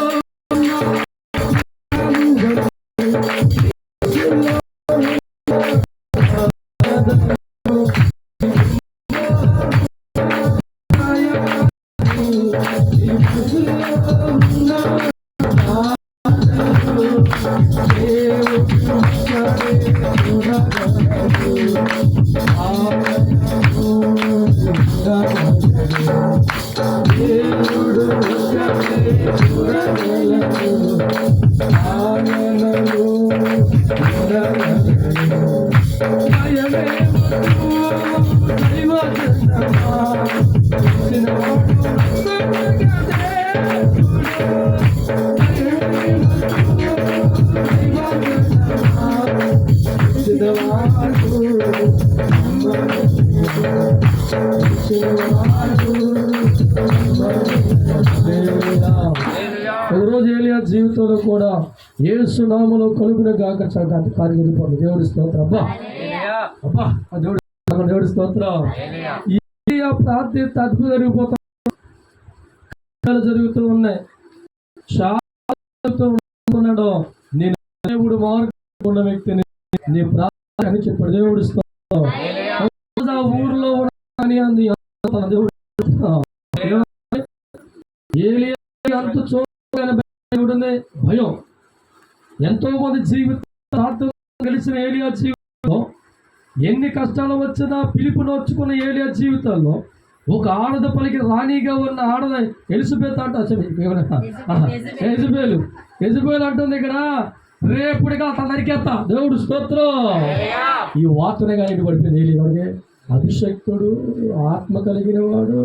ఒకరోజు ఏలియా జీవితంలో కూడా యేసు నామములో కలుగునే గాక కార్యం జరిగిపోతుంది. దేవుడి స్తోత్రం. అబ్బా అబ్బా, దేవుడి స్తోత్రం. ఏలియా ప్రార్థిత అద్భుతం జరిగిపోతాడు, జరుగుతూ ఉన్నాయి. ఉన్నాడు, నేను దేవుడు మార్గం ఉన్న వ్యక్తిని, నీ ప్రార్థన అని చెప్పాడు. దేవుడి స్తోత్రం. ఊరిలో ఉన్నాని అంది దేవుడు. ఏలియా అంత చూడగానే భయం. ఎంతో మంది జీవితం కలిసిన ఏలియా జీవితంలో ఎన్ని కష్టాలు వచ్చినా పిలుపు నోచుకున్న ఏలియా జీవితంలో ఒక ఆడద పలికి రాణిగా ఉన్న ఆడద ఎలిజబెత్ అంట, ఎజబేలు అంటుంది ఇక్కడ, రేపుడిగా అతను నరికేస్తా. దేవుడు స్తోత్రం. ఈ వార్తనే కానీ పడిపోయింది. ఏలియాడికి అభిషక్తుడు, ఆత్మ కలిగిన వాడు,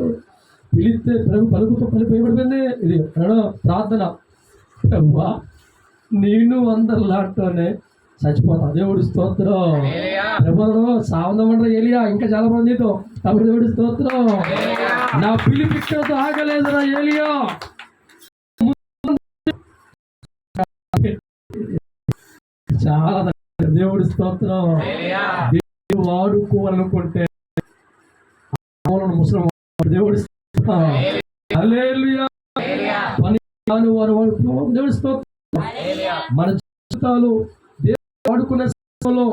పిలిస్తే పలుకుతో పలిపోయబడిపోయింది. ఇది ప్రార్థన, ప్రభువా నేను అందరిలాంటోనే చచ్చిపోతా. దేవుడి స్తోత్రం. ఎవరు సావనమంటారు ఏలియా, ఇంకా చాలా మంది నీతో. అప్పుడు దేవుడి స్తోత్రం. నా పిలిపిక్కతో ఆగలేదురా ఏలియా. చాలా దేవుడి స్తోత్రం. దేవుడు వాడుకోవాలనుకుంటే ముస్లిం దేవుడి హల్లెలూయా. దేవుడి స్తోత్రం. మన జీవితాలు దేవుడు వాడుకునే సమయంలో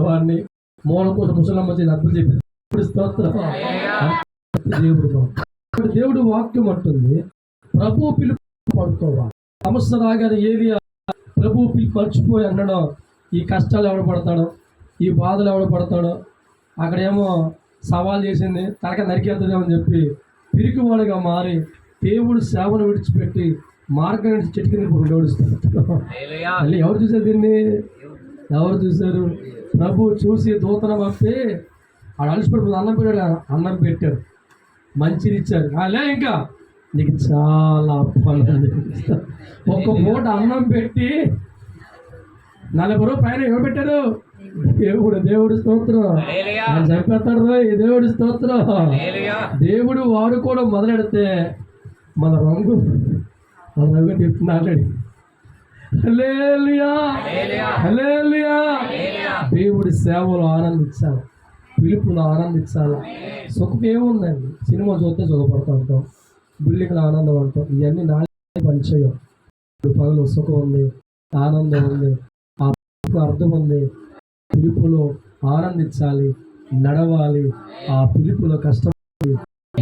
వారిని మూల కోసం ముసలమ్మ అర్థం చెప్పి దేవుడి స్తోత్రం. దేవుడు వాక్యం అంటుంది, ప్రభు పిలుపు పడుకోవాలి. సమస్య రాగానే ఏలియా ప్రభు పిలుపు మర్చిపోయి అన్నాడు, ఈ కష్టాలు ఎవడు పడతాడో, ఈ బాధలు ఎవడు పడతాడో. అక్కడేమో సవాల్ చేసింది, తనక నరికేద్దామని చెప్పి పిరికివాడుగా మారి దేవుడు సేవను విడిచిపెట్టి మార్గం నుంచి చెట్టు కింద ఇప్పుడు దేవుడిస్తాడు. మళ్ళీ ఎవరు చూసారు దీన్ని? ఎవరు చూశారు? ప్రభు చూసి దూతను పంపి ఆడ అలసిపడిపోతుంది, అన్నం పెట్టాడు, అన్నం పెట్టారు, మంచిని ఇచ్చారు. లే ఇంకా నీకు చాలా పనులు, ఒక్క పూట అన్నం పెట్టి 40 రోజులు పైన ఎవరు పెట్టారు? దేవుడు స్తోత్రం. ఆయన చెప్పేస్తాడు ఈ దేవుడి స్తోత్రం. దేవుడు వాడుకోవడం మొదలెడితే మన రంగు చెప్తున్నాడు. హల్లెలూయా, హల్లెలూయా. దేవుడి సేవలో ఆనందించాలి, పిలుపులో ఆనందించాలి. సుఖం ఏముందండి? సినిమా చూస్తే సుఖపడుతూ ఉంటాం, బిల్డింగ్లో ఆనందం అంటాం. ఇవన్నీ నాలుగు పనిచేయం. పగలు సుఖం ఉంది, ఆనందం ఉంది, ఆ అర్థం ఉంది. పిలుపులో ఆనందించాలి, నడవాలి, ఆ పిలుపులో కష్టపడాలి,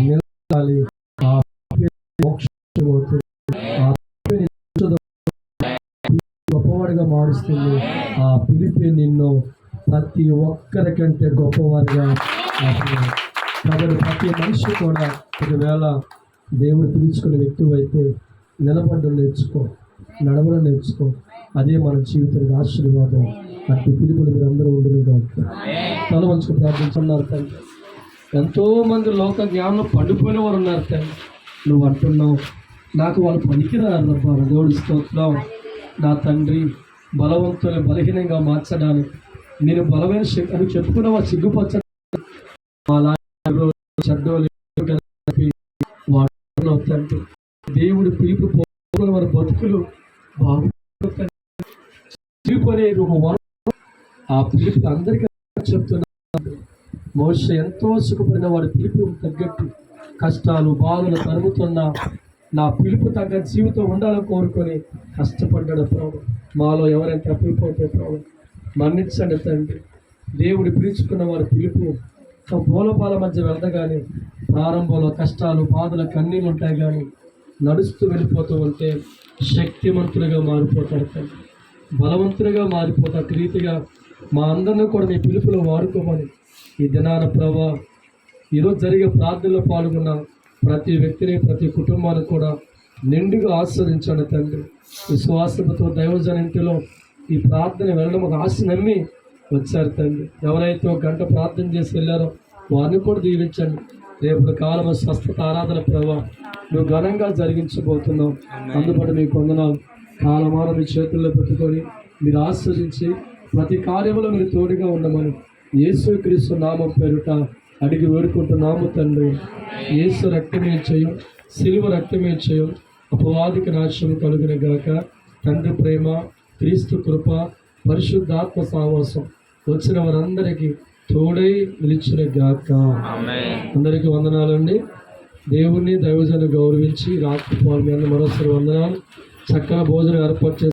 నిలవాలి. ఆ గొప్పవాడిగా మారుస్తుంది. ఆ పిలిపే నిన్ను ప్రతి ఒక్కరికంటే గొప్పవాడిగా మారుస్తుంది. కాబట్టి ప్రతి మనిషి కూడా ఒకవేళ దేవుడు పిలుచుకునే వ్యక్తి అయితే నిలబడడం నేర్చుకో, నడవడం నేర్చుకో. అదే మన జీవితానికి ఆశీర్వాదం. అట్టి పిలుపులు మీరు అందరూ ఉండదు కాదు. తల మంచుకు ప్రార్థించున్నారు తండ్రి. ఎంతోమంది లోక జ్ఞానంలో పండిపోయిన వారు ఉన్నారు తండ్రి. నువ్వు అంటున్నావు నాకు వాళ్ళు పనికిరారు. దేవుడి స్తోత్రం. నా తండ్రి, బలవంతులు బలహీనంగా మార్చడానికి నేను బలమైన శక్తి అని చెప్పుకున్న వాళ్ళు సిగ్గుపరచ తండ్రి. దేవుడు పిలుపు వారి బతుకులు బాగుంటుంది. పిలుపు అనేది ఒక వరం. ఆ పిలుపు అందరికీ చెప్తున్నారు. మోషే ఎంతో సుఖపడిన వాడి పిలుపు తగ్గట్టు కష్టాలు బాధలు తరుగుతున్న నా పిలుపు తగ్గ జీవితం ఉండాలని కోరుకొని కష్టపడ్డాడు ప్రభు. మాలో ఎవరైనా తప్పిపోతే ప్రభు మన్నించండి తండ్రి. దేవుడు పిలుచుకున్న వారి పిలుపు బోలపాల మధ్య వెళ్తగానే ప్రారంభంలో కష్టాలు బాధలు కన్నీళ్ళు ఉంటాయి, కానీ నడుస్తూ వెళ్ళిపోతూ ఉంటే శక్తిమంతులుగా మారిపోతారు తండ్రి, బలవంతులుగా మారిపోతారు. రీతిగా మా అందరినీ కూడా మీ పిలుపులో వాడుకోమని ఈ దినాన ప్రభా ఈరోజు జరిగే ప్రార్థనలో పాల్గొన్న ప్రతి వ్యక్తిని ప్రతి కుటుంబాన్ని కూడా నిండుగా ఆస్వాదించండి తండ్రి. విశ్వాసంతో దైవజనింటిలో ఈ ప్రార్థన వెళ్ళడం ఒక ఆశ నమ్మి వచ్చారు తండ్రి. ఎవరైతే ఒక గంట ప్రార్థన చేసి వెళ్ళారో వారిని కూడా దీవించండి. రేపు కాలం స్వస్థత ఆరాధన ప్రభావ నువ్వు ఘనంగా జరిగించబోతున్నావు. అందుబాటు మీకు వందనాలు. కాలమానం మీ చేతుల్లో పెట్టుకొని మీరు ఆస్వాదించి ప్రతి కార్యంలో మీరు తోడుగా ఉండమని యేసుక్రీస్తు నామం పేరుట అడిగి వేడుకుంటున్నాము తండ్రి. యేసు రక్తమే చేయం, సిలువ రక్తమే చేయం, అపవాదికి నాశనం కలుగున గాక. తండ్రి ప్రేమ, క్రీస్తు కృప, పరిశుద్ధాత్మ సావాసం వచ్చిన వారందరికీ తోడై నిలిచిన గాక. అందరికీ వందనాలండి. దేవుణ్ణి దైవజను గౌరవించి రాత్రి పాల్గొని మరోసారి వందనాలు. చక్కగా భోజనం ఏర్పాటు చేసి